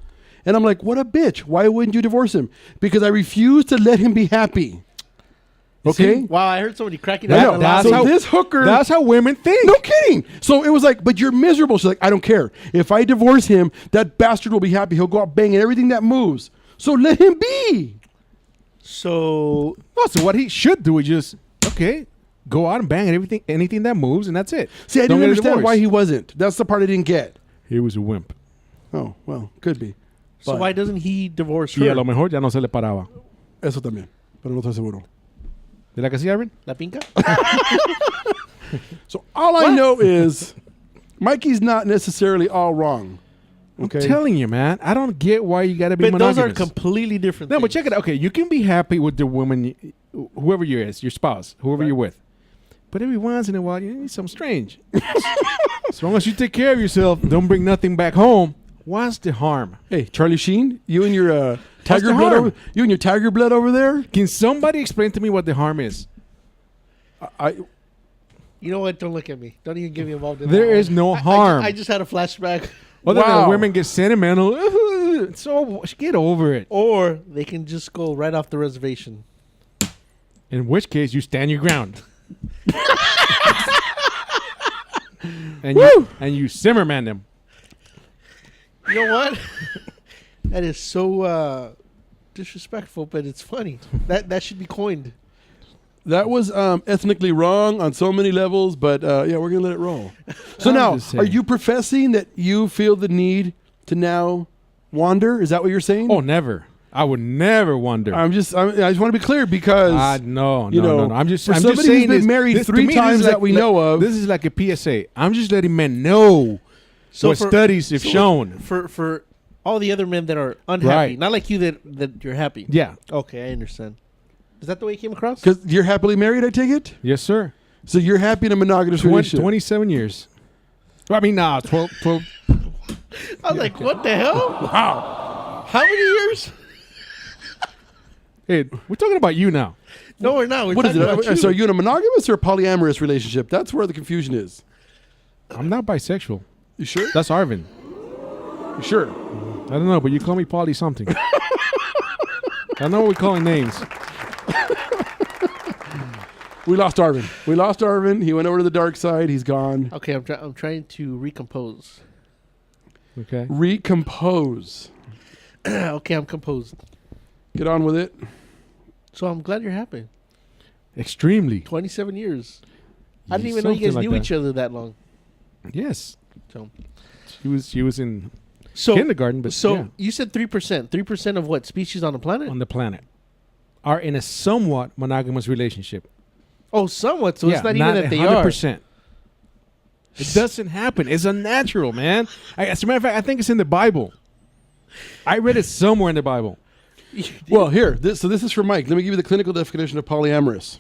And I'm like, what a bitch. Why wouldn't you divorce him? Because I refuse to let him be happy. Okay?
Wow, I heard somebody cracking
I
up.
know. So this hooker...
That's how women think.
No kidding. So it was like, but you're miserable. She's like, I don't care. If I divorce him, that bastard will be happy. He'll go out banging everything that moves. So let him be.
So
So what he should do is just go out and bang at anything that moves, and that's it.
See, I
Don't
didn't
get a
understand
divorce.
why he wasn't. That's the part I didn't get.
He was a wimp.
Oh, well, could be.
so
But
why doesn't he divorce
Y a
her?
lo mejor ya no se le paraba.
Eso también. Pero no estoy seguro.
¿De la que sí, Arvin?
La pinca?
So all I know is Mikey's not necessarily all wrong. Okay.
I'm telling you, man. I don't get why you got to be
But those
monogamous.
are completely different
No,
things.
but check it out. Okay, you can be happy with the woman, whoever you is, your spouse, whoever you're with. But every once in a while, you need something strange. As long as you take care of yourself, don't bring nothing back home. What's the harm?
Hey, Charlie Sheen, you and your
What's
tiger
the
blood
harm?
you and your tiger blood over there?
Can somebody explain to me what the harm is?
You know what? Don't look at me. Don't even get me involved in
There
that.
is no
I-
harm.
I just had a flashback.
Other
Wow.
than women get sentimental. So get over it.
Or they can just go right off the reservation.
In which case, you stand your ground. and you Zimmerman them.
You know what? That is so disrespectful, but it's funny. That should be coined.
That was ethnically wrong on so many levels, but yeah, we're gonna let it roll. So
I'm
now,
just saying.
are you professing that you feel the need to now wander? Is that what you're saying?
Oh, never. I would never wonder.
I just want to be clear because
No.
you know,
I'm just
for
I'm
somebody
just saying
who's been
this-
married
this- to
3
me, this is
times
like-
that we know of.
This is like a PSA. I'm just letting men know what studies have shown.
For all the other men that are unhappy,
Right.
not like you that you're happy.
Yeah.
Okay, I understand. Is that the way it came across?
Because you're happily married, I take it.
Yes, sir.
So you're happy in a monogamous relationship.
27 years. I mean, 12.
I was like, what the hell?
Wow.
How many years?
Hey, we're talking about you now.
No, we're not. We're
What is
talking
it?
about
So are
you.
you in a monogamous or a polyamorous relationship? That's where the confusion is.
I'm not bisexual.
You sure?
That's Arvin.
You sure?
I don't know, but you call me Polly something. I know we're calling names.
We lost Arvin. He went over to the dark side. He's gone.
Okay, I'm trying to recompose.
Okay.
Recompose.
Okay, I'm composed.
Get on with it.
So I'm glad you're happy.
Extremely.
27 years. I didn't even know you
Something
guys
like
knew
that.
each other that long.
Yes.
So
She was in
So
kindergarten, but
so
yeah,
you said 3%. 3% of what species on the planet?
on the planet are in a somewhat monogamous relationship.
Oh, somewhat. So it's not even that they
100%. It doesn't happen. It's unnatural, man. As a matter of fact, I think it's in the Bible. I read it somewhere in the Bible.
are.
Well, here. This is for Mike. Let me give you the clinical definition of polyamorous.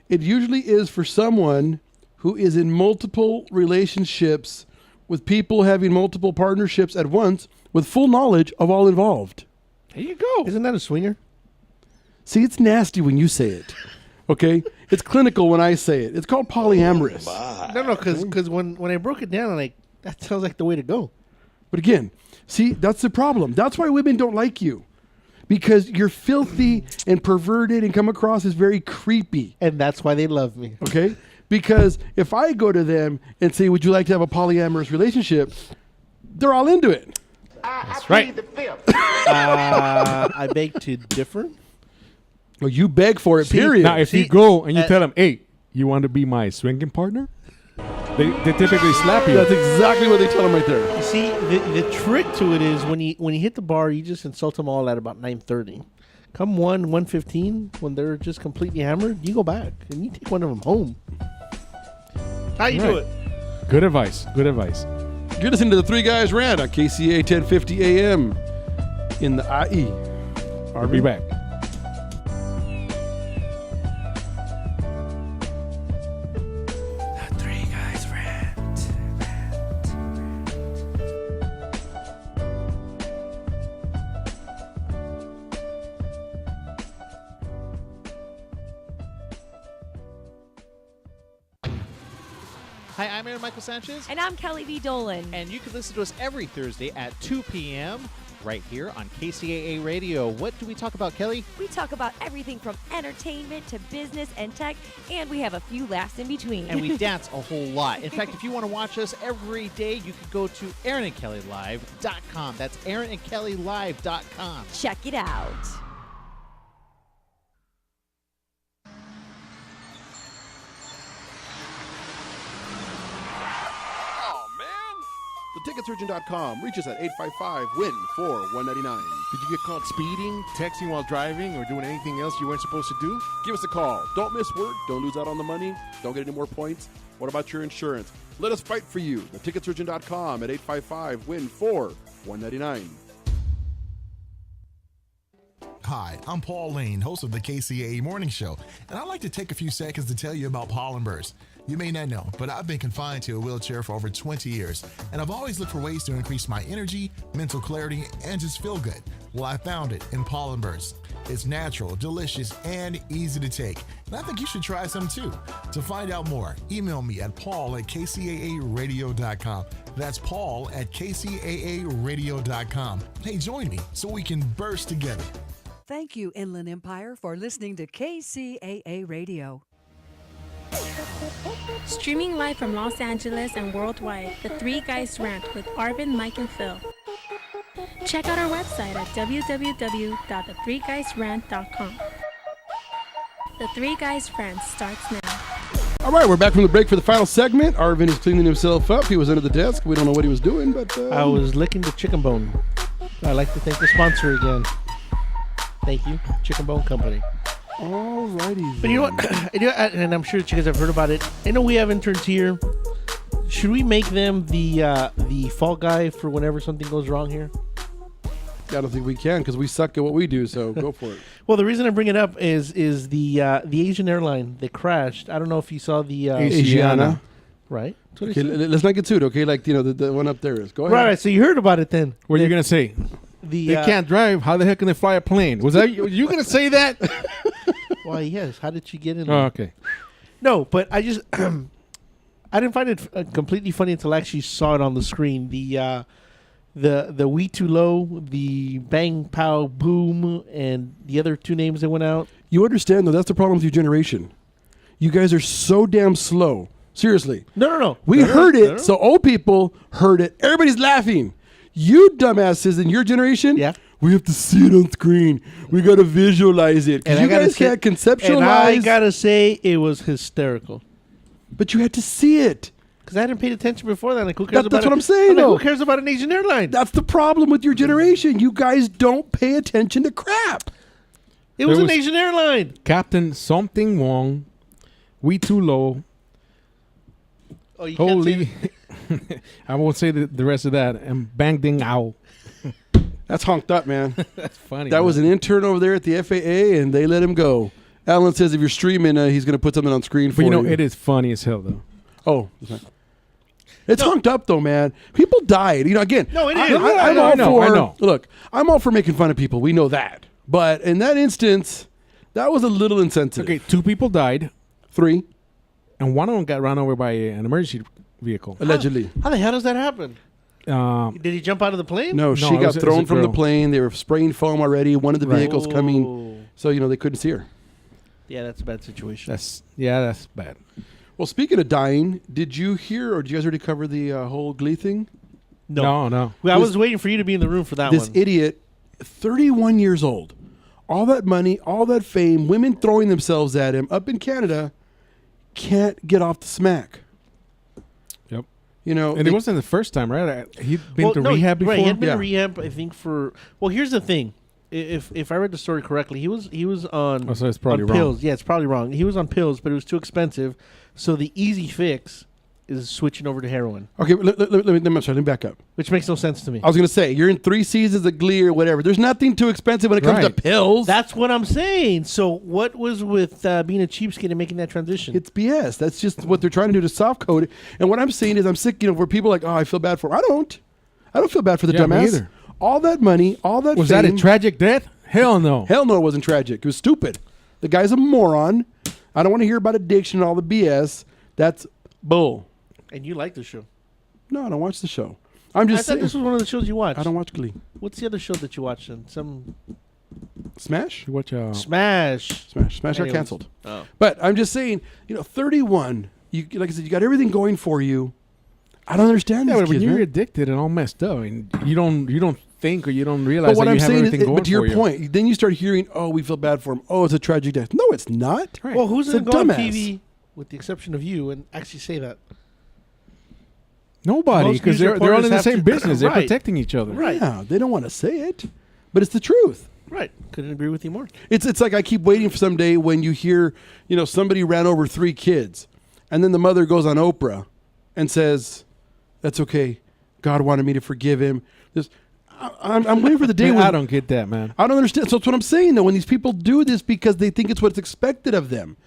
It usually is for someone who is in multiple relationships with people having multiple partnerships at once with full knowledge of all involved.
There you go.
Isn't that a swinger?
See, it's nasty when you say it. Okay? It's clinical when I say it. It's called polyamorous.
No, because when I broke it down, I'm like, that sounds like the way to go.
But again, see, that's the problem. That's why women don't like you. Because you're filthy and perverted and come across as very creepy.
And that's why they love me.
Okay? Because if I go to them and say, would you like to have a polyamorous relationship? They're all into it.
That's right.
I beg to differ.
Well, you beg for it,
See,
period.
Now, if
See,
you go and you tell them, hey, you want to be my swinging partner? They typically slap you.
That's exactly what they tell them right there.
You see, the trick to it is when you hit the bar, you just insult them all at about 9:30. Come 1:15, when they're just completely hammered, you go back and you take one of them home. How you do
Right.
it?
Good advice. Good advice.
You're listening to the Three Guys Rant on KCAA 1050 AM in the IE.
I'll be back.
Hi, I'm Aaron Michael Sanchez.
And I'm Kelly V. Dolan.
And you can listen to us every Thursday at 2 p.m. right here on KCAA Radio. What do we talk about, Kelly?
We talk about everything from entertainment to business and tech, and we have a few laughs in between.
And we dance a whole lot. In fact, if you want to watch us every day, you can go to AaronandKellyLive.com. That's AaronandKellyLive.com.
Check it out.
Theticketsurgeon.com. Reach us at 855-WIN-4-199.
Did you get caught speeding, texting while driving, or doing anything else you weren't supposed to do?
Give us a call. Don't miss work. Don't lose out on the money. Don't get any more points. What about your insurance? Let us fight for you. Theticketsurgeon.com at 855-WIN-4-199.
Hi, I'm Paul Lane, host of the KCAA Morning Show, and I'd like to take a few seconds to tell you about pollen bursts. You may not know, but I've been confined to a wheelchair for over 20 years, and I've always looked for ways to increase my energy, mental clarity, and just feel good. Well, I found it in pollen bursts. It's natural, delicious, and easy to take, and I think you should try some too. To find out more, email me at paul@kcaaradio.com. That's paul@kcaaradio.com. Hey, join me so we can burst together.
Thank you, Inland Empire, for listening to KCAA Radio.
Streaming live from Los Angeles and worldwide, The Three Guys Rant with Arvin, Mike, and Phil. Check out our website at www.thethreeguysrant.com. The Three Guys Rant starts now.
All right, we're back from the break for the final segment. Arvin is cleaning himself up. He was under the desk. We don't know what he was doing, but...
I was licking the chicken bone. I'd like to thank the sponsor again. Thank you, Chicken Bone Company.
All righty.
But you know what? And I'm sure that you guys have heard about it. I know we have interns here. Should we make them the fall guy for whenever something goes wrong here?
I don't think we can because we suck at what we do, so go for it.
Well, the reason I bring it up is the Asian airline that crashed. I don't know if you saw the...
Asiana.
Right?
Okay, let's not get sued, okay? Like, the one up there is. Go ahead.
Right, so you heard about it then.
What are you going to say? They can't drive. How the heck can they fly a plane? Was that you going to say that?
Why, yes. How did she get in
Oh,
there?
okay.
No, but I just... I didn't find it completely funny until I actually saw it on the screen. The We Too Low, the Bang Pow Boom, and the other two names that went out.
You understand, though, that's the problem with your generation. You guys are so damn slow. Seriously.
No.
We heard it, so old people heard it. Everybody's laughing. You dumbasses in your generation, we have to see it on screen. We got to visualize it. Because you guys can't conceptualize.
And I got to say, it was hysterical.
But you had to see it.
Because I hadn't paid attention before that. Like, who cares about
That's what I'm saying, though.
Who cares about an Asian airline?
That's the problem with your generation. You guys don't pay attention to crap.
It was an Asian airline.
Captain Something Wong, We Too Low.
Oh, you
Holy.
can't say
I won't say the rest of that. And Bang Ding Ow.
That's honked up, man.
That's funny.
That was an intern over there at the FAA, and they let him go. Alan says if you're streaming, he's going to put something on screen for you.
But it is funny as hell, though.
Oh, it's honked up, though, man. People died. Again.
No, it is.
I
know.
Look, I'm all for making fun of people. We know that. But in that instance, that was a little insensitive.
Okay, 2 people died.
3.
And one of them got run over by an emergency vehicle.
Allegedly.
How the hell does that happen? Did he jump out of the plane?
No, she got thrown from the plane. They were spraying foam already. One of the vehicles coming. So, they couldn't see her.
Yeah, that's a bad situation.
That's bad.
Well, speaking of dying, did you hear or did you guys already cover the whole Glee thing?
No.
Well, I was waiting for you to be in the room for that one.
This idiot, 31 years old, all that money, all that fame, women throwing themselves at him up in Canada, can't get off the smack.
Yep.
And
it wasn't the first time, right? He'd been to rehab before.
Right, he had been to rehab, I think, for... Well, here's the thing. If I read the story correctly, he was on,
so it's probably
on
wrong.
pills. Yeah, it's probably wrong. He was on pills, but it was too expensive. So the easy fix is switching over to heroin.
Okay, let me back up.
Which makes no sense to me.
I was going to say, you're in 3 seasons of Glee or whatever. There's nothing too expensive when it comes to pills.
That's what I'm saying. So what was with being a cheapskate and making that transition?
It's BS. That's just what they're trying to do to soft code it. And what I'm saying is I'm sick, where people are like, oh, I feel bad for him. I don't feel bad for the dumbass.
Me either.
All that money, all that
Was
fame.
that a tragic death? Hell no.
Hell no, it wasn't tragic. It was stupid. The guy's a moron. I don't want to hear about addiction and all the BS. That's bull.
And you like the show.
No, I don't watch the show. I'm
I
just
thought
saying.
this was one of the shows you watched.
I don't watch Glee.
What's the other show that you watched? Some
Smash?
You watch
Smash.
Smash got
Anyways.
canceled.
Oh.
But I'm just saying, 31. You like I said, you got everything going for you. I don't understand
Yeah,
these
but when
kids,
you're
man.
addicted and all messed up, and you don't think or you don't realize
But what
that
I'm
you have
saying is,
everything going
but to your
for you.
point, then you start hearing, "Oh, we feel bad for him. Oh, it's a tragic death." No, it's not.
Right.
Well, who's
It's a
going to go on
dumbass.
TV, with the exception of you, and actually say that?
Nobody,
Most
because
news
they're all in
reporters
the
have
same
to-
business. They're
Right.
protecting each other.
Right.
Yeah, they don't want to say it, but it's the truth.
Right. Couldn't agree with you more.
It's like I keep waiting for someday when you hear, somebody ran over 3 kids, and then the mother goes on Oprah and says, "That's okay. God wanted me to forgive him." I'm waiting for the day
Man,
when
I don't get that, man.
I don't understand. So that's what I'm saying, though. When these people do this because they think it's what's expected of them,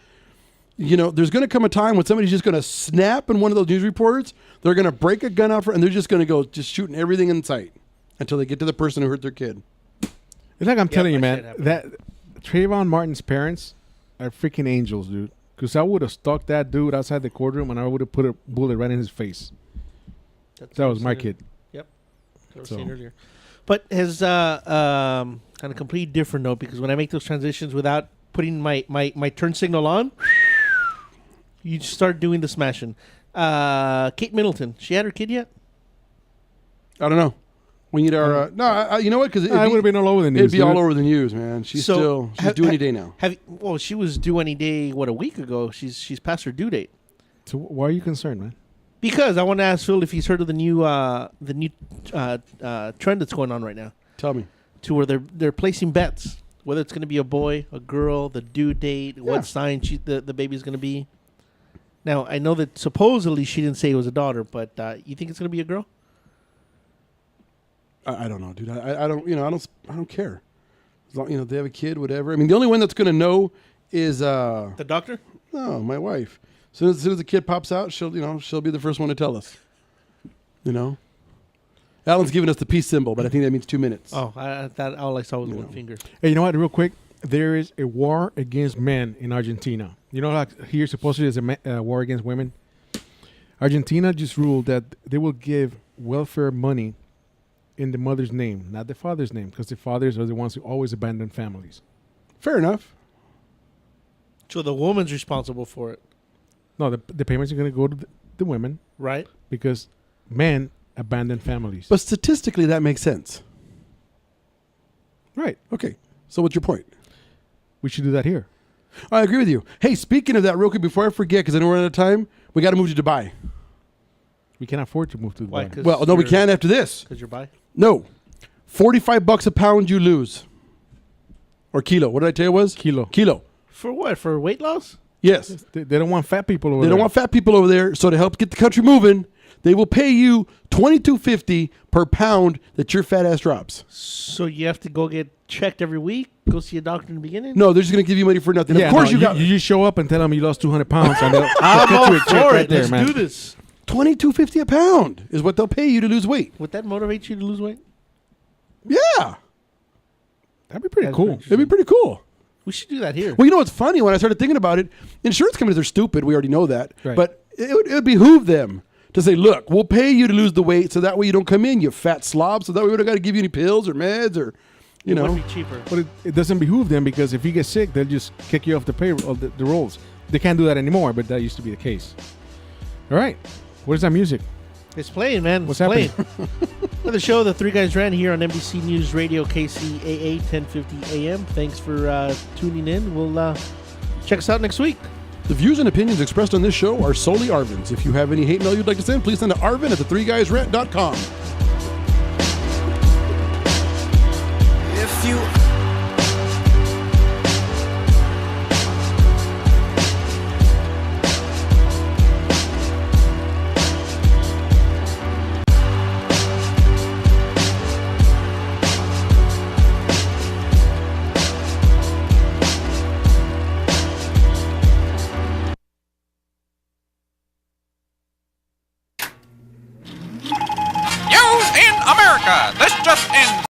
there's going to come a time when somebody's just going to snap in one of those news reports. They're going to break a gun out and they're just going to go just shooting everything in sight until they get to the person who hurt their kid.
It's like I'm telling you,
that
man,
shit happened.
that Trayvon Martin's parents are freaking angels, dude. Because I would have stalked that dude outside the courtroom and I would have put a bullet right in his face.
That's
That
what
was
I
my
said.
kid.
Yep. That was
So-
seen earlier. But has on a complete different note, because when I make those transitions without putting my turn signal on, you just start doing the smashing. Kate Middleton, she had her kid yet?
I don't know. We need our no. You know what? Because
I would have been all over the news.
It'd be all
dude.
over the news, man. She's due any day now.
Well, she was due any day. What, a week ago? She's past her due date.
So why are you concerned, man?
Because I want to ask Phil if he's heard of the new trend that's going on right now.
Tell me.
To where they're placing bets, whether it's going to be a boy, a girl, the due date, what sign the baby's going to be. Now I know that supposedly she didn't say it was a daughter, but you think it's going to be a girl?
I don't know, dude. I don't. I don't care. As long, they have a kid, whatever. I mean, the only one that's going to know is
The doctor?
no, my wife. As soon as the kid pops out, she'll be the first one to tell us. Alan's giving us the peace symbol, but I think that means 2 minutes.
Oh, I thought all I saw was one finger.
Hey, you know what? Real quick, there is a war against men in Argentina. You know, like here supposedly there's a war against women. Argentina just ruled that they will give welfare money in the mother's name, not the father's name, because the fathers are the ones who always abandon families.
Fair enough.
So the woman's responsible for it,
No, the payments are going to go to the women
right?
because men abandon families.
But statistically, that makes sense.
Right.
Okay. So what's your point?
We should do that here.
I agree with you. Hey, speaking of that, real quick, before I forget, because I know we're out of time, we got to move to Dubai.
We can't afford to move to
Why?
Dubai.
Well, no, we can after this.
Because you're bi?
No. $45 a pound you lose. Or kilo. What did I tell you it was? Kilo.
For what? For weight loss?
Yes.
They don't want fat people over
They
there.
don't want fat people over there. So to help get the country moving, they will pay you $22.50 per pound that your fat ass drops.
So you have to go get checked every week? Go see a doctor in the beginning?
No, they're just going to give you money for nothing.
Yeah,
of course
no,
you got
you just show up and tell them you lost 200 pounds and they'll
I'm
cut
all
you a check
for
right
it.
there,
Let's
man.
do this.
$22.50 a pound is what they'll pay you to lose weight.
Would that motivate you to lose weight?
Yeah.
That'd be pretty cool.
It'd be pretty cool.
We should do that here.
Well, you know what's funny? When I started thinking about it, insurance companies are stupid. We already know that.
Right.
But it would behoove them to say, look, we'll pay you to lose the weight so that way you don't come in, you fat slob, so that way we don't got to give you any pills or meds or, you
It
know.
would be cheaper.
But it doesn't behoove them because if you get sick, they'll just kick you off the payroll, the rolls. They can't do that anymore, but that used to be the case. All right. Where's that music?
It's playing, man.
What's
It's
happening?
playing. For the show, the Three Guys Ran here on NBC News Radio, KCAA 1050 AM. Thanks for tuning in. We'll check us out next week.
The views and opinions expressed on this show are solely Arvin's. If you have any hate mail you'd like to send, please send to Arvin at the3guysrant.com.
If you
News in America. This just in.